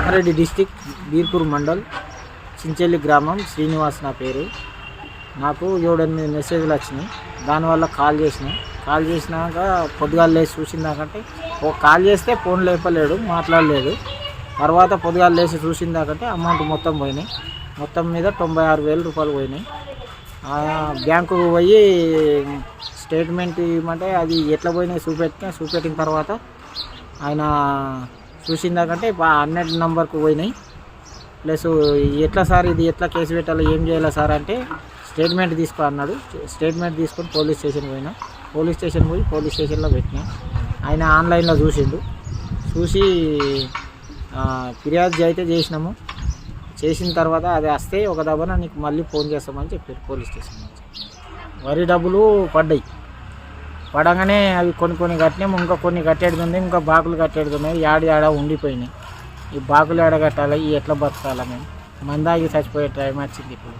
Rangareddy district Birpur mandal Chinchelli గ్రామం శ్రీనివాస్ నా పేరు. నాకు 7-8 మెసేజ్లు వచ్చినాయి. దానివల్ల కాల్ చేసినాక పొద్దుగాలు లేచి చూసిందాకంటే కాల్ చేస్తే ఫోన్ లేపలేడు, మాట్లాడలేదు. తర్వాత పొద్దుగాలు లేచి చూసిందాకంటే అమౌంట్ మొత్తం పోయినాయి. మొత్తం మీద 96,000 రూపాయలు పోయినాయి. బ్యాంకుకు పోయి స్టేట్మెంట్ ఇవ్వమంటే అది ఎట్లా పోయినాయి చూపెట్టిన తర్వాత ఆయన చూసిందాకంటే 100 నెంబర్కు పోయినాయి. ప్లస్ ఎట్లా సార్ ఇది ఎట్లా కేసు పెట్టాలి, ఏం చేయాలి సార్ అంటే స్టేట్మెంట్ తీసుకో అన్నాడు. స్టేట్మెంట్ తీసుకొని పోలీస్ స్టేషన్ పోయినా. పోలీస్ స్టేషన్లో పెట్టినా. ఆయన ఆన్లైన్లో చూసి ఫిర్యాదు అయితే చేసినాము. చేసిన తర్వాత అది వస్తే ఒక దెబ్బన నీకు మళ్ళీ ఫోన్ చేస్తామని చెప్పారు పోలీస్ స్టేషన్ నుంచి. వరి డబ్బులు పడగానే అవి కొన్ని కట్టినాము. ఇంకా కొన్ని కట్టేది ఉంది, ఇంకా బాకులు కట్టేది ఉన్నాయి. ఏడ ఉండిపోయినాయి. ఈ బాకులు ఏడ కట్టాలి, ఎట్లా బతకాలి, మేము మందాగి చచ్చిపోయే టైం వచ్చింది ఇప్పుడు.